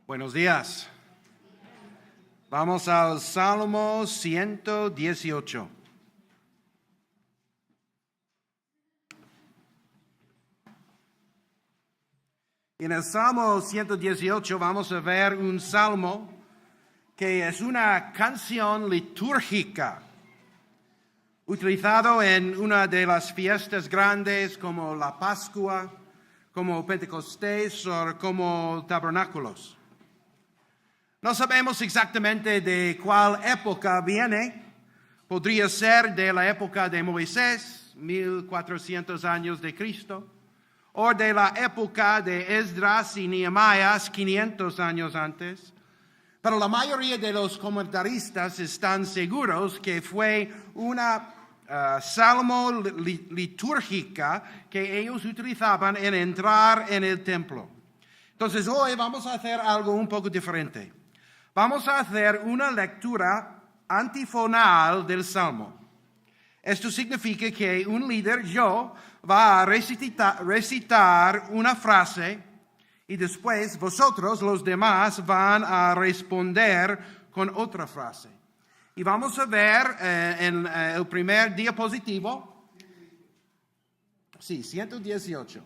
Buenos días. Vamos al Salmo 118. En el Salmo 118 vamos a ver un salmo que es una canción litúrgica, utilizado en una de las fiestas grandes como la Pascua, como Pentecostés o como Tabernáculos. No sabemos exactamente de cuál época viene. Podría ser de la época de Moisés, 1400 años de Cristo, o de la época de Esdras y Nehemías, 500 años antes. Pero la mayoría de los comentaristas están seguros que fue una salmo litúrgica que ellos utilizaban en entrar en el templo. Entonces hoy vamos a hacer algo un poco diferente. Vamos a hacer una lectura antifonal del Salmo. Esto significa que un líder, yo, va a recitar una frase y después vosotros, los demás, van a responder con otra frase. Y vamos a ver en el primer diapositivo, 118.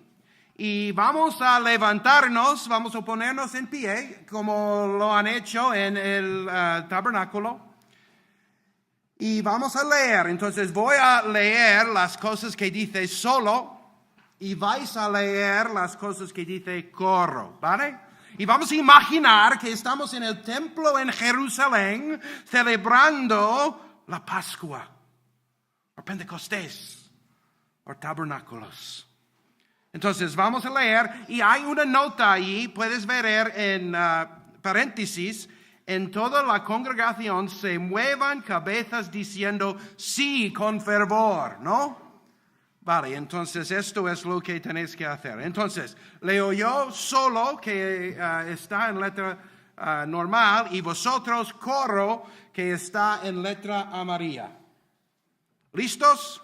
Y vamos a levantarnos, vamos a ponernos en pie, como lo han hecho en el tabernáculo. Y vamos a leer. Entonces voy a leer las cosas que dice solo y vais a leer las cosas que dice coro, ¿vale? Y vamos a imaginar que estamos en el templo en Jerusalén celebrando la Pascua, o Pentecostés, o Tabernáculos. Entonces vamos a leer y hay una nota ahí, puedes ver en paréntesis, en toda la congregación se muevan cabezas diciendo sí con fervor, ¿no? Vale, entonces esto es lo que tenéis que hacer. Entonces, leo yo solo que está en letra normal y vosotros coro que está en letra amarilla. ¿Listos?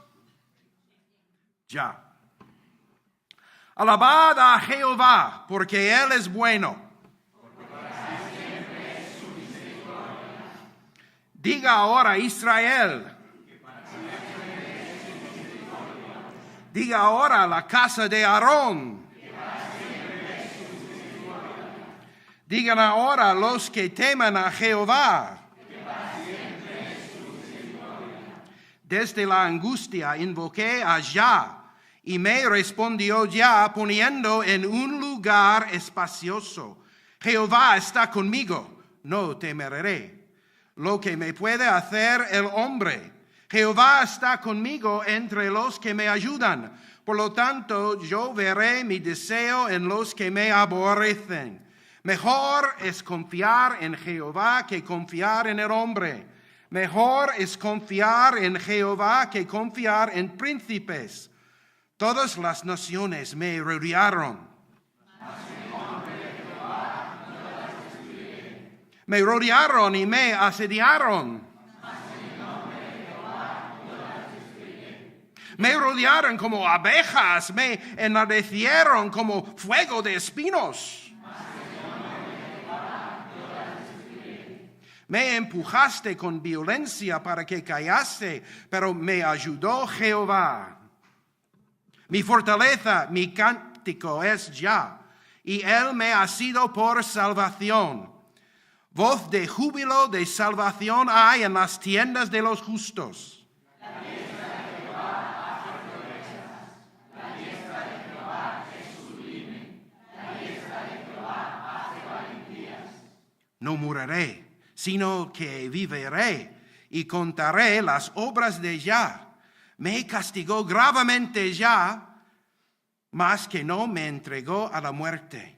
Ya. Alabad a Jehová, porque Él es bueno. Diga ahora Israel. Diga ahora la casa de Aarón. Digan ahora los que teman a Jehová. Desde la angustia invoqué a Jah. Y me respondió ya poniendo en un lugar espacioso. Jehová está conmigo, no temeré. Lo que me puede hacer el hombre. Jehová está conmigo entre los que me ayudan. Por lo tanto, yo veré mi deseo en los que me aborrecen. Mejor es confiar en Jehová que confiar en el hombre. Mejor es confiar en Jehová que confiar en príncipes. Todas las naciones me rodearon. Me rodearon y me asediaron. Me rodearon como abejas, me enardecieron como fuego de espinos. Me empujaste con violencia para que callase, pero me ayudó Jehová. Mi fortaleza, mi cántico es Jah, y Él me ha sido por salvación. Voz de júbilo, de salvación hay en las tiendas de los justos. La diestra de Jehová hace proezas, la diestra de Jehová es sublime, la diestra de Jehová hace valentías. No moriré, sino que viviré y contaré las obras de Jah. Me castigó gravemente Jah, mas que no me entregó a la muerte.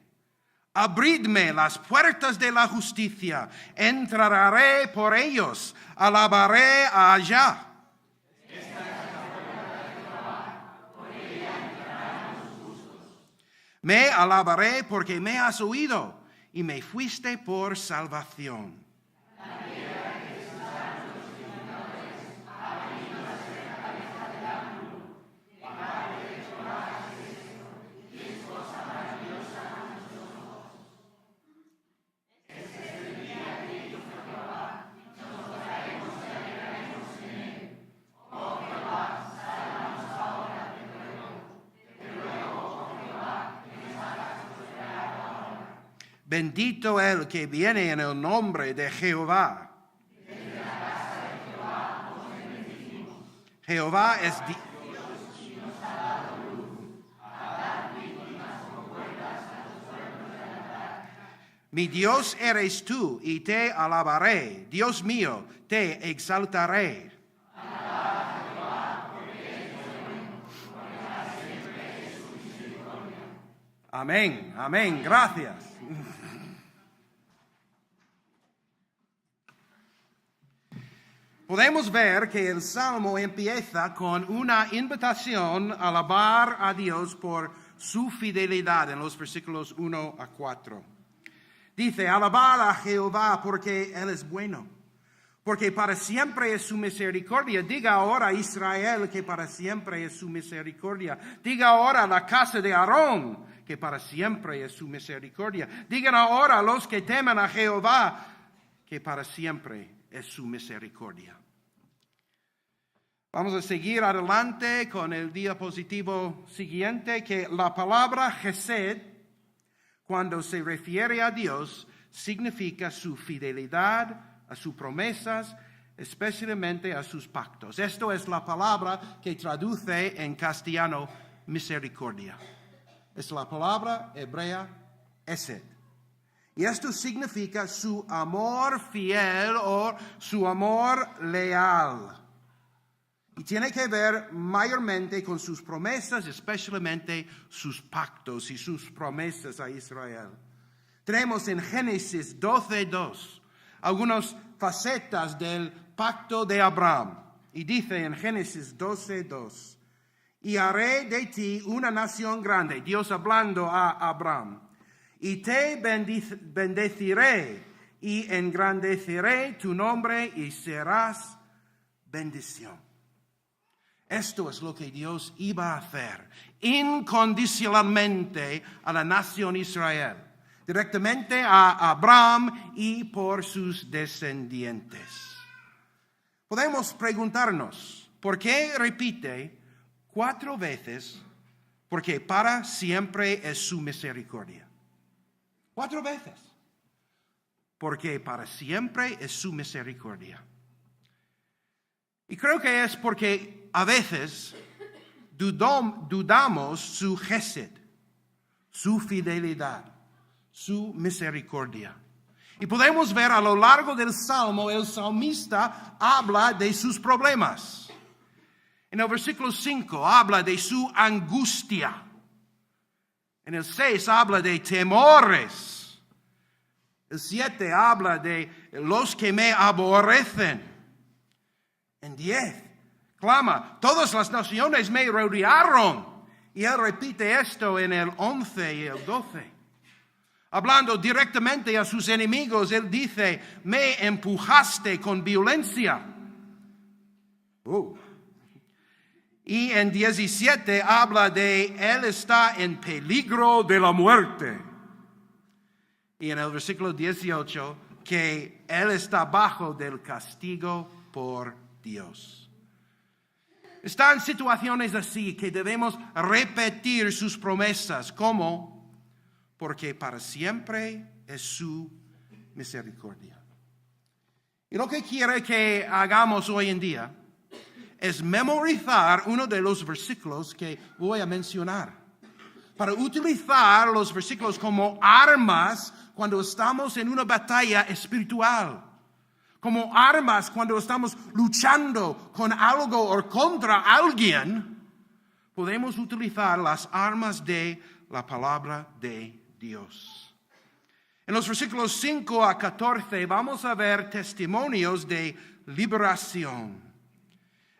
Abridme las puertas de la justicia, entraré por ellos, alabaré a Jah. Me alabaré porque me has oído y me fuiste por salvación. Bendito el que viene en el nombre de Jehová. Jehová es mi Dios eres tú, y te alabaré. Dios mío, te exaltaré. Amén, amén, gracias. Podemos ver que el Salmo empieza con una invitación a alabar a Dios por su fidelidad en los versículos 1 a 4. Dice, alabar a Jehová porque Él es bueno, porque para siempre es su misericordia. Diga ahora a Israel que para siempre es su misericordia. Diga ahora a la casa de Aarón que para siempre es su misericordia. Digan ahora a los que temen a Jehová que para siempre es su misericordia. Vamos a seguir adelante con el diapositivo siguiente, que la palabra Hesed, cuando se refiere a Dios, significa su fidelidad a sus promesas, especialmente a sus pactos. Esto es la palabra que traduce en castellano misericordia. Es la palabra hebrea Hesed. Y esto significa su amor fiel o su amor leal. Y tiene que ver mayormente con sus promesas, especialmente sus pactos y sus promesas a Israel. Tenemos en Génesis 12:2 algunas facetas del pacto de Abraham. Y dice en Génesis 12:2, y haré de ti una nación grande, Dios hablando a Abraham, y te bendeciré y engrandeceré tu nombre y serás bendición. Esto es lo que Dios iba a hacer incondicionalmente a la nación Israel, directamente a Abraham y por sus descendientes. Podemos preguntarnos, ¿por qué repite 4 veces? Porque para siempre es su misericordia. 4 veces. Porque para siempre es su misericordia. Y creo que es porque a veces dudamos su Hesed, su fidelidad, su misericordia. Y podemos ver a lo largo del Salmo, el salmista habla de sus problemas. En el versículo 5 habla de su angustia. En el 6 habla de temores. El 7 habla de los que me aborrecen. En 10, clama, todas las naciones me rodearon. Y él repite esto en el 11 y el 12. Hablando directamente a sus enemigos, él dice, me empujaste con violencia. Y en 17 habla de, él está en peligro de la muerte. Y en el versículo 18, que él está bajo del castigo por Dios. Están situaciones así que debemos repetir sus promesas. ¿Cómo? Porque para siempre es su misericordia. Y lo que quiere que hagamos hoy en día es memorizar uno de los versículos que voy a mencionar. Para utilizar los versículos como armas cuando estamos en una batalla espiritual. Como armas cuando estamos luchando con algo o contra alguien, podemos utilizar las armas de la palabra de Dios. En los versículos 5 a 14 vamos a ver testimonios de liberación.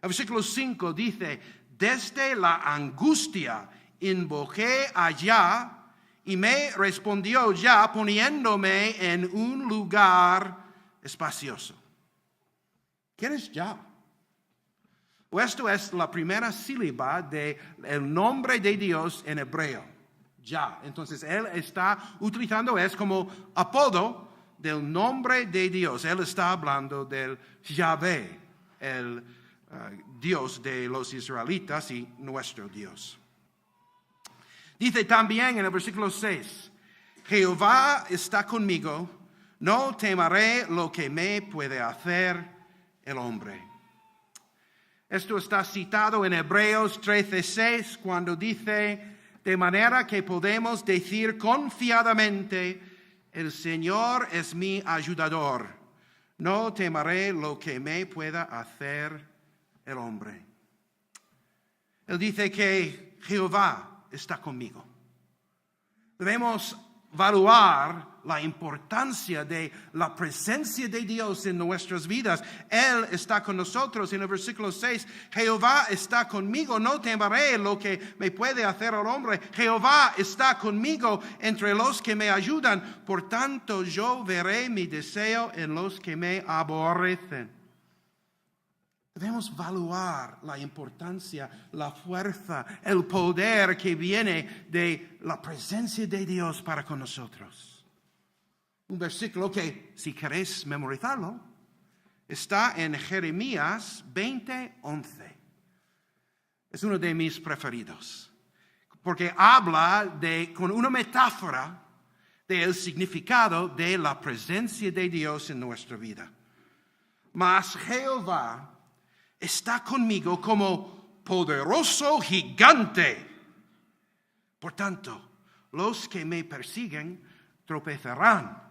El versículo 5 dice, desde la angustia invoqué a Yah y me respondió Yah poniéndome en un lugar espacioso. ¿Quién es Yah? Esto es la primera sílaba del nombre de Dios en hebreo. Yah. Entonces él está utilizando es como apodo del nombre de Dios. Él está hablando del Yahvé, el Dios de los israelitas y nuestro Dios. Dice también en el versículo 6, Jehová está conmigo, no temeré lo que me puede hacer el hombre. Esto está citado en Hebreos 13:6, cuando dice, de manera que podemos decir confiadamente, el Señor es mi ayudador, no temeré lo que me pueda hacer el hombre. Él dice que Jehová está conmigo. Debemos evaluar la importancia de la presencia de Dios en nuestras vidas. Él está con nosotros. En el versículo 6, Jehová está conmigo, no temeré lo que me puede hacer el hombre. Jehová está conmigo entre los que me ayudan. Por tanto, yo veré mi deseo en los que me aborrecen. Debemos evaluar la importancia, la fuerza, el poder que viene de la presencia de Dios para con nosotros. Un versículo que, si queréis memorizarlo, está en Jeremías 20:11. Es uno de mis preferidos, porque habla con una metáfora del significado de la presencia de Dios en nuestra vida. Mas Jehová está conmigo como poderoso gigante. Por tanto, los que me persiguen tropezarán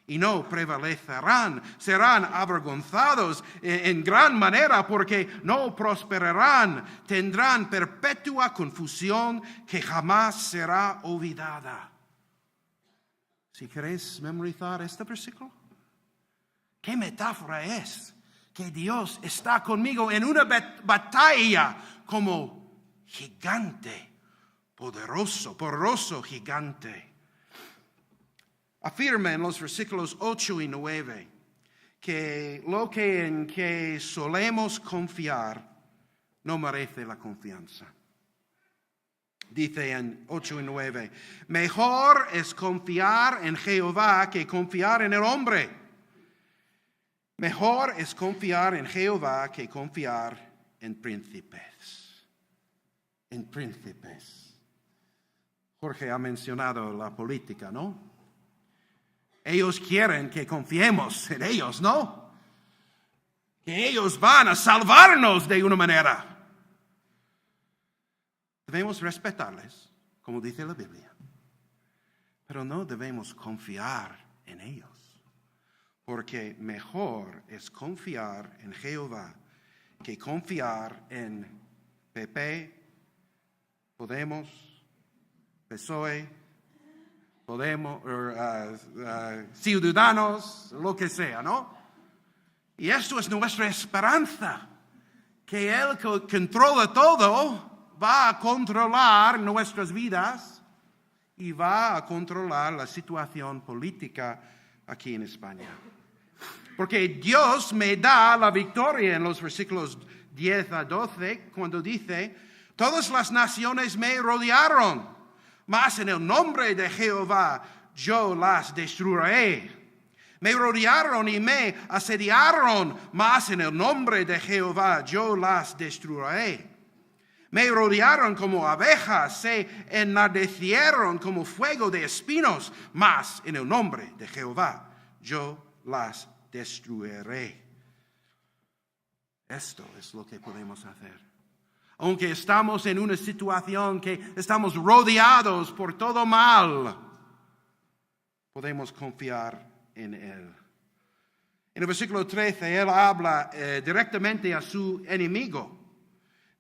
y no prevalecerán. Serán avergonzados en gran manera porque no prosperarán. Tendrán perpetua confusión que jamás será olvidada. Si queréis memorizar este versículo, ¿qué metáfora es? Que Dios está conmigo en una batalla como gigante, poderoso gigante. Afirma en los versículos 8 y 9 que lo en que solemos confiar no merece la confianza. Dice en 8 y 9, mejor es confiar en Jehová que confiar en el hombre. Mejor es confiar en Jehová que confiar en príncipes. En príncipes. Jorge ha mencionado la política, ¿no? Ellos quieren que confiemos en ellos, ¿no? Que ellos van a salvarnos de una manera. Debemos respetarles, como dice la Biblia, pero no debemos confiar en ellos. Porque mejor es confiar en Jehová que confiar en PP, Podemos, PSOE, Ciudadanos, lo que sea, ¿no? Y esto es nuestra esperanza, que Él que controla todo va a controlar nuestras vidas y va a controlar la situación política aquí en España. Porque Dios me da la victoria en los versículos 10 a 12, cuando dice, todas las naciones me rodearon, mas en el nombre de Jehová yo las destruiré. Me rodearon y me asediaron, mas en el nombre de Jehová yo las destruiré. Me rodearon como abejas, se enardecieron como fuego de espinos, mas en el nombre de Jehová yo las destruiré. Esto es lo que podemos hacer. Aunque estamos en una situación que estamos rodeados por todo mal, podemos confiar en Él. En el versículo 13, Él habla directamente a su enemigo.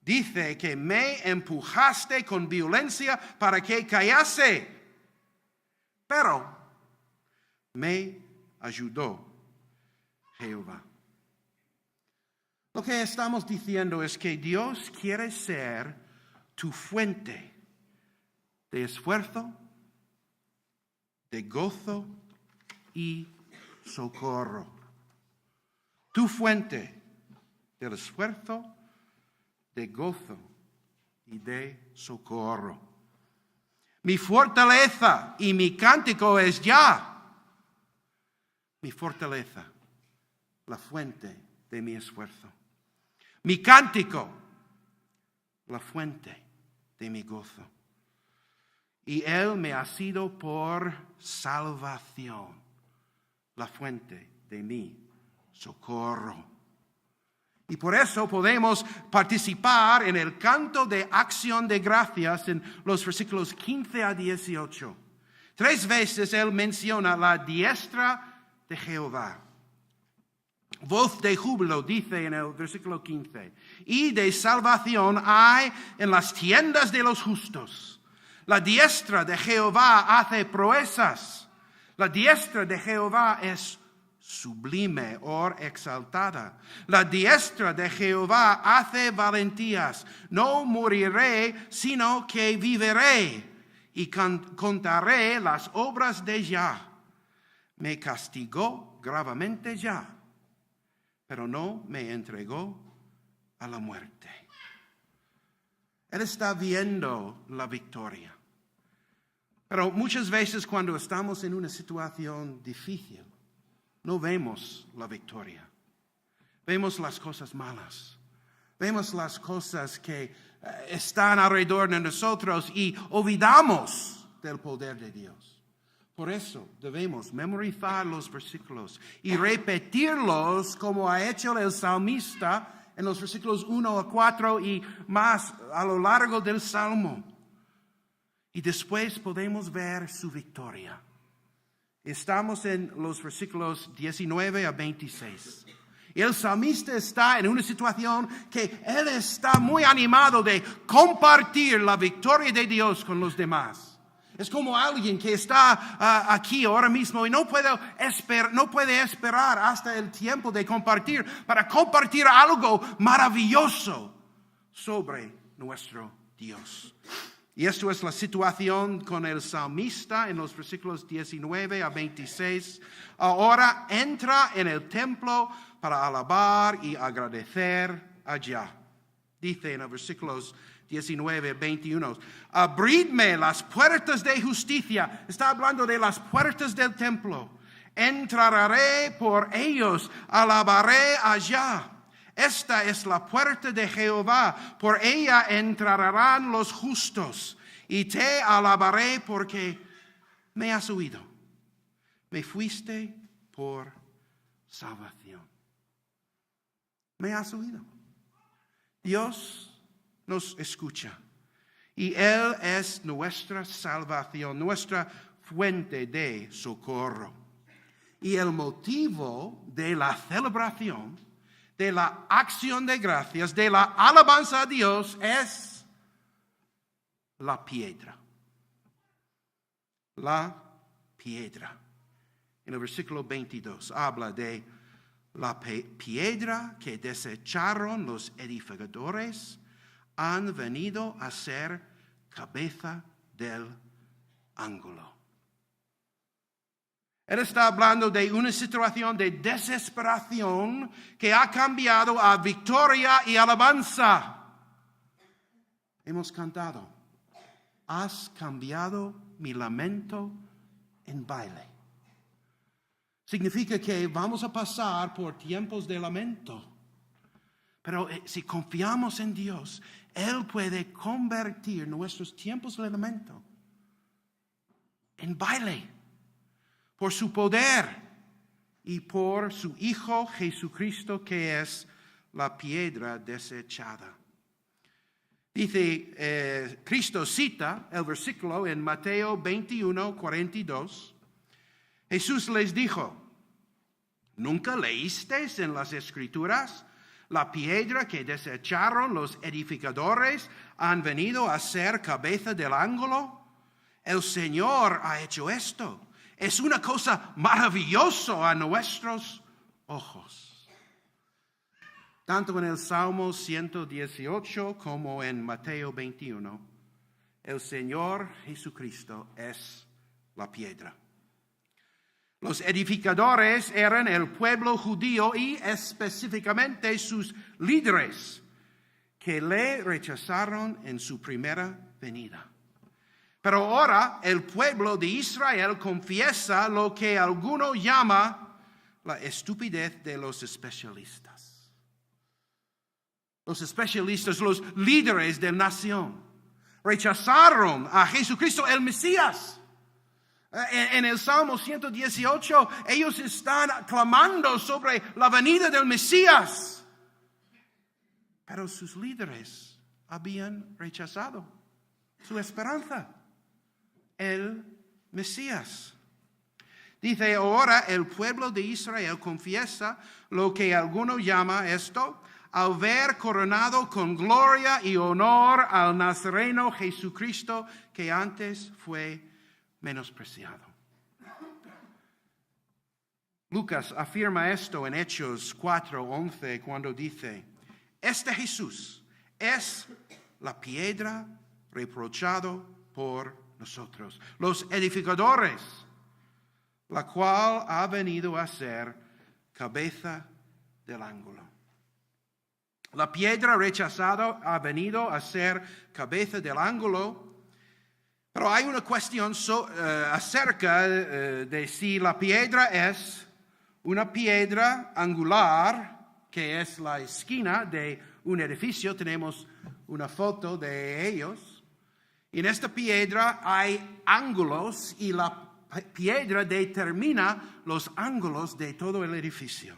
Dice que me empujaste con violencia para que callase, pero me ayudó Jehová. Lo que estamos diciendo es que Dios quiere ser tu fuente de esfuerzo, de gozo y socorro. Tu fuente del esfuerzo, de gozo y de socorro. Mi fortaleza y mi cántico es ya. Mi fortaleza, la fuente de mi esfuerzo. Mi cántico, la fuente de mi gozo. y Él me ha sido por salvación, la fuente de mi socorro. Y por eso podemos participar en el canto de acción de gracias en los versículos 15 a 18. 3 veces Él menciona la diestra de Jehová. Voz de júbilo, dice en el versículo 15, y de salvación hay en las tiendas de los justos. La diestra de Jehová hace proezas. La diestra de Jehová es sublime o exaltada. La diestra de Jehová hace valentías. No moriré, sino que viviré y contaré las obras de Jah. Me castigó gravemente Jah, pero no me entregó a la muerte. Él está viendo la victoria. Pero muchas veces cuando estamos en una situación difícil, no vemos la victoria. Vemos las cosas malas. Vemos las cosas que están alrededor de nosotros y olvidamos del poder de Dios. Por eso debemos memorizar los versículos y repetirlos como ha hecho el salmista en los versículos 1 a 4 y más a lo largo del Salmo. Y después podemos ver su victoria. Estamos en los versículos 19 a 26. Y el salmista está en una situación que él está muy animado de compartir la victoria de Dios con los demás. Es como alguien que está aquí ahora mismo y no puede esperar hasta el tiempo de compartir para compartir algo maravilloso sobre nuestro Dios. Y esto es la situación con el salmista en los versículos 19 a 26. Ahora entra en el templo para alabar y agradecer a Jah. Dice en los versículos 19 a 21, abridme las puertas de justicia. Está hablando de las puertas del templo. Entraré por ellos, alabaré a Jah. Esta es la puerta de Jehová, por ella entrarán los justos. Y te alabaré porque me has oído. Me fuiste por salvación. Me has oído. Dios nos escucha. Y Él es nuestra salvación, nuestra fuente de socorro. Y el motivo de la celebración, de la acción de gracias, de la alabanza a Dios es la piedra. La piedra. En el versículo 22 habla de la piedra que desecharon los edificadores han venido a ser cabeza del ángulo. Él está hablando de una situación de desesperación que ha cambiado a victoria y alabanza. Hemos cantado, has cambiado mi lamento en baile. Significa que vamos a pasar por tiempos de lamento. Pero si confiamos en Dios, Él puede convertir nuestros tiempos de lamento en baile. Por su poder y por su Hijo Jesucristo, que es la piedra desechada. Dice, Cristo cita el versículo en Mateo 21, 42. Jesús les dijo, ¿nunca leísteis en las Escrituras? La piedra que desecharon los edificadores han venido a ser cabeza del ángulo. El Señor ha hecho esto. Es una cosa maravillosa a nuestros ojos. Tanto en el Salmo 118 como en Mateo 21, el Señor Jesucristo es la piedra. Los edificadores eran el pueblo judío y específicamente sus líderes que le rechazaron en su primera venida. Pero ahora el pueblo de Israel confiesa lo que alguno llama la estupidez de los especialistas. Los especialistas, los líderes de la nación. Rechazaron a Jesucristo, el Mesías. En el Salmo 118, ellos están clamando sobre la venida del Mesías. Pero sus líderes habían rechazado su esperanza, el Mesías. Dice, ahora el pueblo de Israel confiesa lo que alguno llama esto, al ver coronado con gloria y honor al Nazareno Jesucristo, que antes fue menospreciado. Lucas afirma esto en Hechos 4:11 cuando dice, este Jesús es la piedra reprochado por nosotros, los edificadores, la cual ha venido a ser cabeza del ángulo. La piedra rechazada ha venido a ser cabeza del ángulo, pero hay una cuestión acerca de si la piedra es una piedra angular, que es la esquina de un edificio. Tenemos una foto de ellos. En esta piedra hay ángulos y la piedra determina los ángulos de todo el edificio.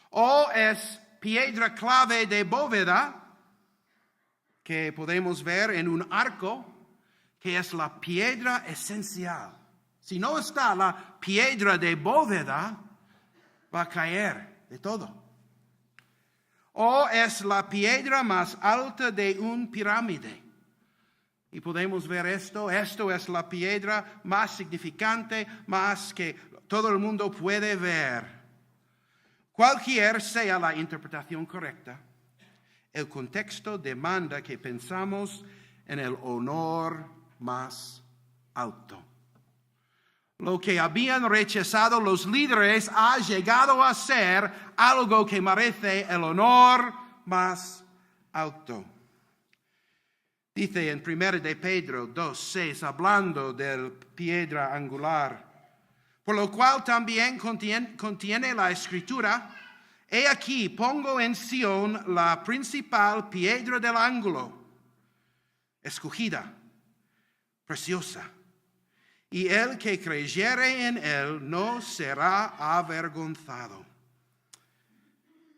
O es piedra clave de bóveda, que podemos ver en un arco, que es la piedra esencial. Si no está la piedra de bóveda, va a caer de todo. O es la piedra más alta de un pirámide. Y podemos ver esto es la piedra más significante, más que todo el mundo puede ver. Cualquier sea la interpretación correcta, el contexto demanda que pensamos en el honor más alto. Lo que habían rechazado los líderes ha llegado a ser algo que merece el honor más alto. Dice en 1 de Pedro 2:6, hablando de piedra angular, por lo cual también contiene la Escritura, he aquí pongo en Sión la principal piedra del ángulo, escogida, preciosa, y el que creyere en él no será avergonzado.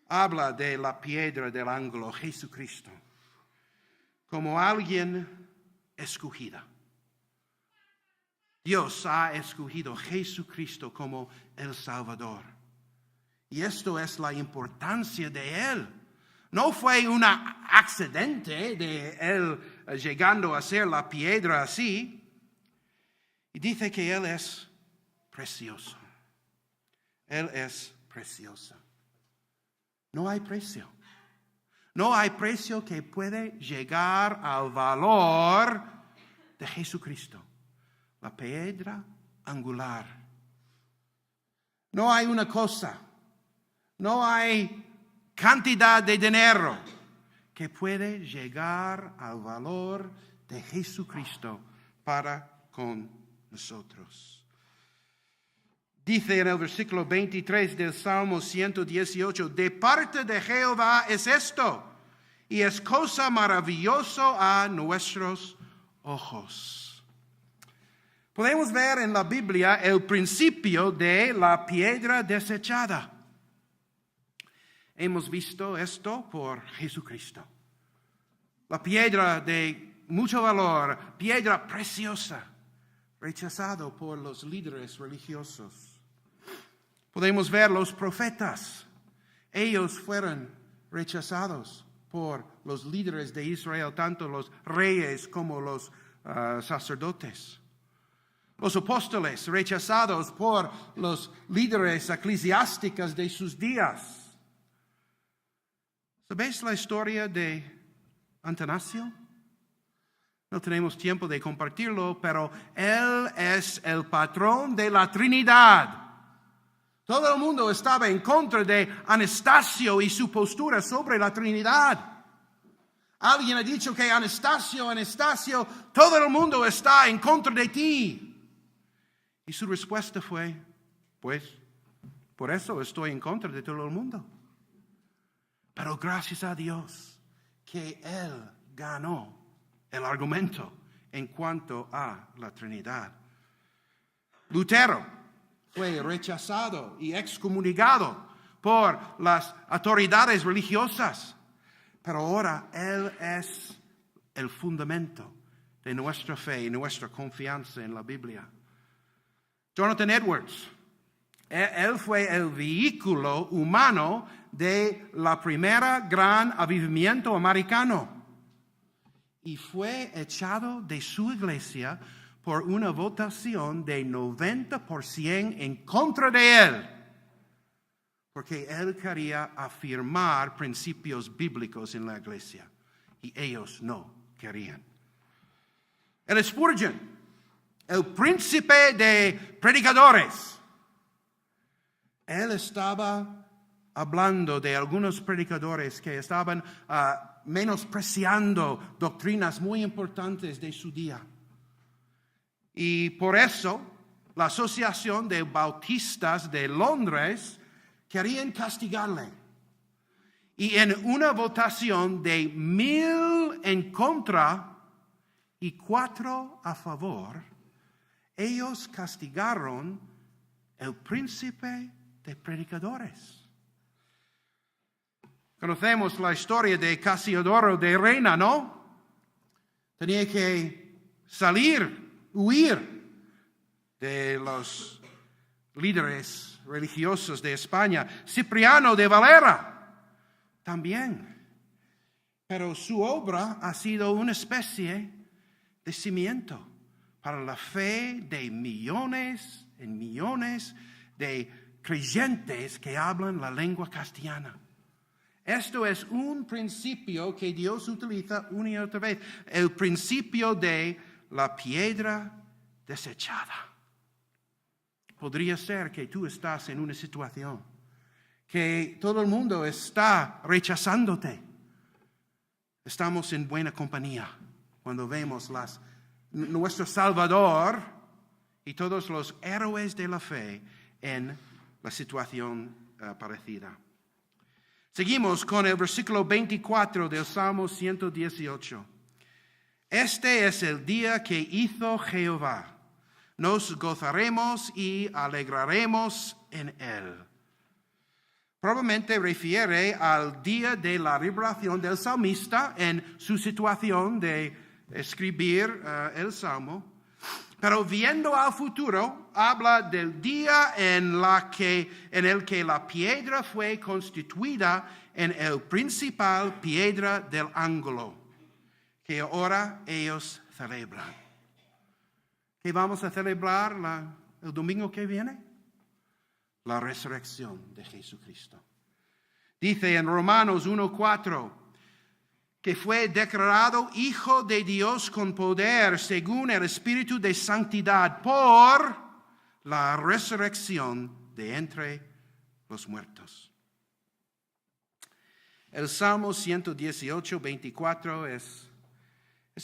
Habla de la piedra del ángulo, Jesucristo, como alguien escogida. Dios ha escogido a Jesucristo como el Salvador. Y esto es la importancia de Él. No fue un accidente de Él llegando a ser la piedra así. Y dice que Él es precioso. Él es precioso. No hay precio. No hay precio que puede llegar al valor de Jesucristo, la piedra angular. No hay una cosa, no hay cantidad de dinero que puede llegar al valor de Jesucristo para con nosotros. Dice en el versículo 23 del Salmo 118, de parte de Jehová es esto, y es cosa maravillosa a nuestros ojos. Podemos ver en la Biblia el principio de la piedra desechada. Hemos visto esto por Jesucristo. La piedra de mucho valor, piedra preciosa, rechazado por los líderes religiosos. Podemos ver los profetas. Ellos fueron rechazados por los líderes de Israel, tanto los reyes como los sacerdotes. Los apóstoles rechazados por los líderes eclesiásticos de sus días. ¿Sabéis la historia de Atanasio? No tenemos tiempo de compartirlo, pero él es el patrón de la Trinidad. Todo el mundo estaba en contra de Anastasio y su postura sobre la Trinidad. Alguien ha dicho que Anastasio, todo el mundo está en contra de ti. Y su respuesta fue, pues, por eso estoy en contra de todo el mundo. Pero gracias a Dios que Él ganó el argumento en cuanto a la Trinidad. Lutero fue rechazado y excomunicado por las autoridades religiosas, pero ahora él es el fundamento de nuestra fe y nuestra confianza en la Biblia. Jonathan Edwards, él fue el vehículo humano de la primera gran avivamiento americano y fue echado de su iglesia por una votación de 90% en contra de él, porque él quería afirmar principios bíblicos en la iglesia y ellos no querían. El Spurgeon, el príncipe de predicadores, él estaba hablando de algunos predicadores que estaban menospreciando doctrinas muy importantes de su día. Y por eso la Asociación de Bautistas de Londres querían castigarle. Y en una votación de 1,000 en contra y 4 a favor, ellos castigaron el príncipe de predicadores. Conocemos la historia de Casiodoro de Reina, ¿no? Tenía que huir de los líderes religiosos de España. Cipriano de Valera también. Pero su obra ha sido una especie de cimiento para la fe de millones en millones de creyentes que hablan la lengua castellana. Esto es un principio que Dios utiliza una y otra vez. El principio de la piedra desechada. Podría ser que tú estás en una situación que todo el mundo está rechazándote. Estamos en buena compañía cuando vemos nuestro Salvador y todos los héroes de la fe en la situación parecida. Seguimos con el versículo 24 del Salmo 118. Este es el día que hizo Jehová. Nos gozaremos y alegraremos en él. Probablemente refiere al día de la liberación del salmista en su situación de escribir el Salmo. Pero viendo al futuro, habla del día en el que la piedra fue constituida en el principal piedra del ángulo, que ahora ellos celebran. ¿Qué vamos a celebrar el domingo que viene? La resurrección de Jesucristo. Dice en Romanos 1:4 que fue declarado Hijo de Dios con poder según el Espíritu de Santidad por la resurrección de entre los muertos. El Salmo 118, 24 es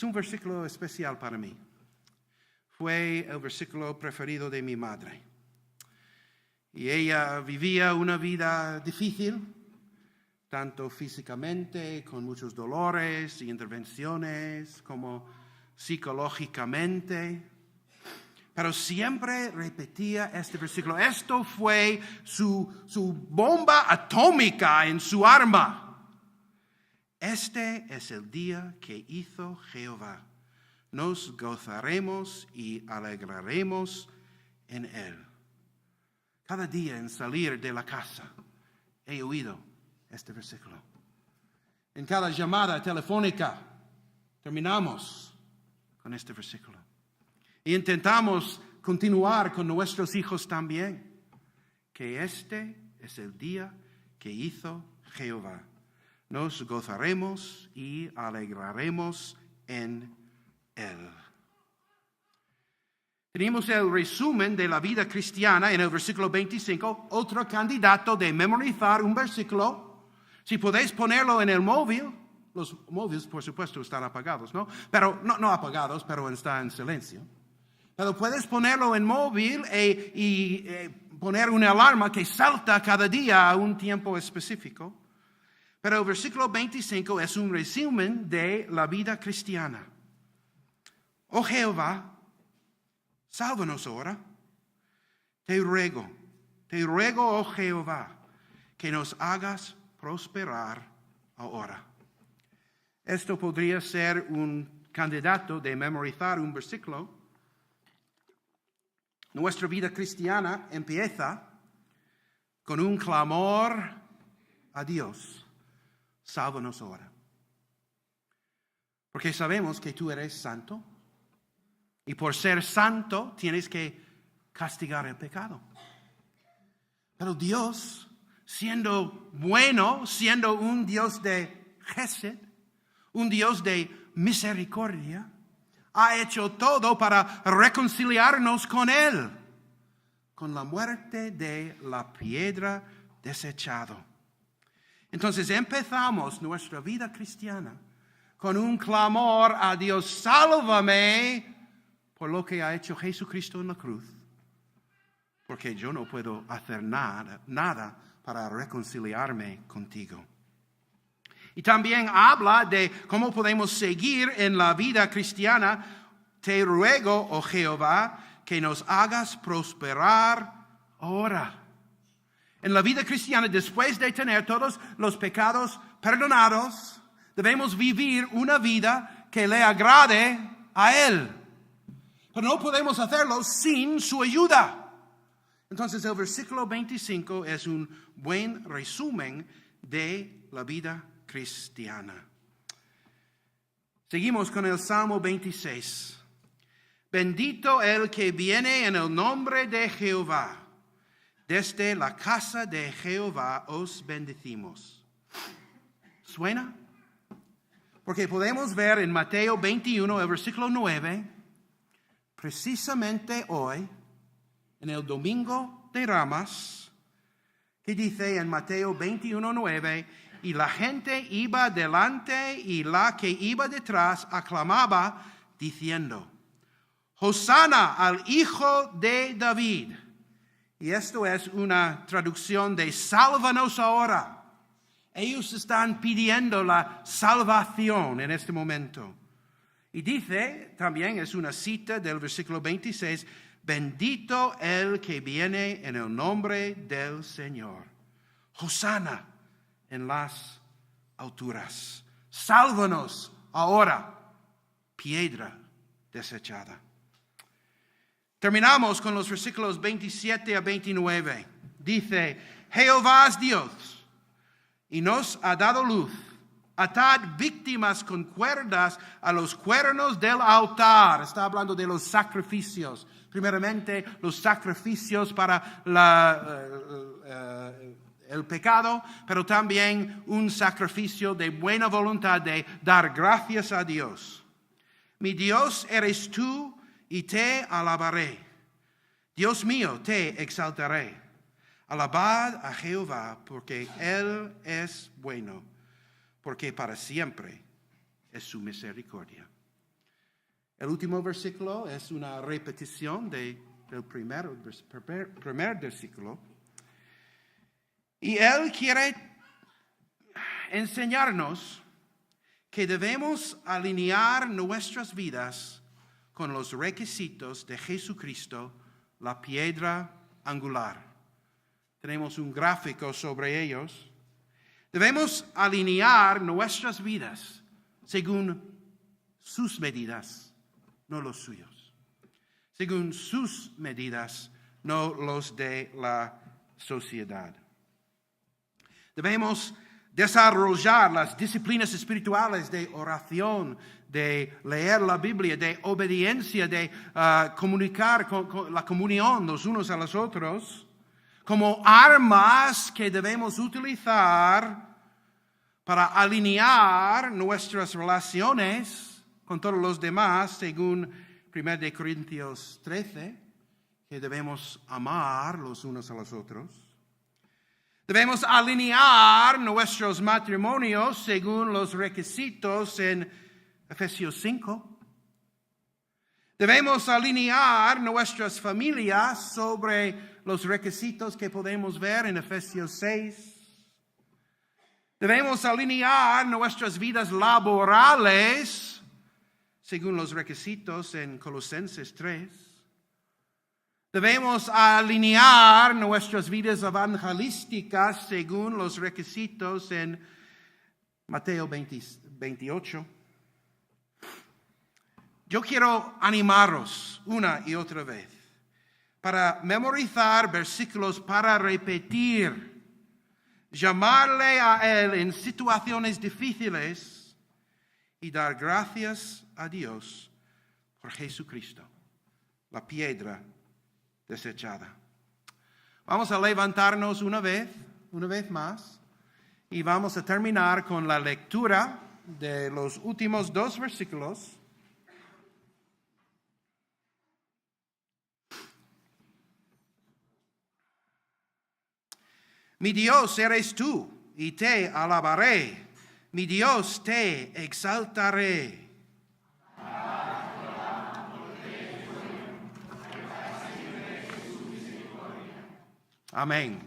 un versículo especial para mí. Fue el versículo preferido de mi madre. Y ella vivía una vida difícil, tanto físicamente, con muchos dolores y intervenciones, como psicológicamente. Pero siempre repetía este versículo. Esto fue su bomba atómica en su arma. Este es el día que hizo Jehová. Nos gozaremos y alegraremos en él. Cada día en salir de la casa he oído este versículo. En cada llamada telefónica terminamos con este versículo. Y intentamos continuar con nuestros hijos también. Que este es el día que hizo Jehová. Nos gozaremos y alegraremos en él. Tenemos el resumen de la vida cristiana en el versículo 25. Otro candidato de memorizar un versículo. Si podéis ponerlo en el móvil, los móviles por supuesto están apagados, ¿no? Pero no apagados, pero están en silencio. Pero puedes ponerlo en móvil y poner una alarma que salta cada día a un tiempo específico. Pero el versículo 25 es un resumen de la vida cristiana. Oh Jehová, sálvanos ahora. Te ruego, oh Jehová, que nos hagas prosperar ahora. Esto podría ser un candidato de memorizar un versículo. Nuestra vida cristiana empieza con un clamor a Dios. Sálvanos ahora. Porque sabemos que tú eres santo. Y por ser santo tienes que castigar el pecado. Pero Dios, siendo bueno, siendo un Dios de Gesed, un Dios de misericordia, ha hecho todo para reconciliarnos con Él, con la muerte de la piedra desechada. Entonces empezamos nuestra vida cristiana con un clamor a Dios: sálvame por lo que ha hecho Jesucristo en la cruz, porque yo no puedo hacer nada para reconciliarme contigo. Y también habla de cómo podemos seguir en la vida cristiana. Te ruego, oh Jehová, que nos hagas prosperar ahora. En la vida cristiana, después de tener todos los pecados perdonados, debemos vivir una vida que le agrade a Él. Pero no podemos hacerlo sin su ayuda. Entonces el versículo 25 es un buen resumen de la vida cristiana. Seguimos con el Salmo 26. Bendito el que viene en el nombre de Jehová. Desde la casa de Jehová os bendecimos. ¿Suena? Porque podemos ver en Mateo 21, el versículo 9, precisamente hoy, en el Domingo de Ramas, que dice en Mateo 21, 9, y la gente iba delante y la que iba detrás aclamaba diciendo: Hosana al Hijo de David. Y esto es una traducción de sálvanos ahora. Ellos están pidiendo la salvación en este momento. Y dice, también es una cita del versículo 26, bendito el que viene en el nombre del Señor. Hosana en las alturas. Sálvanos ahora, piedra desechada. Terminamos con los versículos 27 a 29. Dice, Jehová es Dios y nos ha dado luz. Atad víctimas con cuerdas a los cuernos del altar. Está hablando de los sacrificios. Primeramente, los sacrificios para el pecado, pero también un sacrificio de buena voluntad de dar gracias a Dios. Mi Dios eres tú y te alabaré. Dios mío, te exaltaré. Alabad a Jehová, porque Él es bueno, porque para siempre es su misericordia. El último versículo es una repetición del primer versículo. Y Él quiere enseñarnos que debemos alinear nuestras vidas con los requisitos de Jesucristo, la piedra angular. Tenemos un gráfico sobre ellos. Debemos alinear nuestras vidas según sus medidas, no los suyos. Según sus medidas, no los de la sociedad. Debemos desarrollar las disciplinas espirituales de oración, de leer la Biblia, de obediencia, de comunicar con la comunión los unos a los otros, como armas que debemos utilizar para alinear nuestras relaciones con todos los demás, según 1 Corintios 13, que debemos amar los unos a los otros. Debemos alinear nuestros matrimonios según los requisitos en Efesios 5. Debemos alinear nuestras familias sobre los requisitos que podemos ver en Efesios 6. Debemos alinear nuestras vidas laborales según los requisitos en Colosenses 3. Debemos alinear nuestras vidas evangelísticas según los requisitos en Mateo 28. Yo quiero animaros una y otra vez para memorizar versículos, para repetir, llamarle a Él en situaciones difíciles y dar gracias a Dios por Jesucristo, la piedra desechada. Vamos a levantarnos una vez más, y vamos a terminar con la lectura de los últimos 2 versículos. Mi Dios eres tú, y te alabaré. Mi Dios te exaltaré. Amén.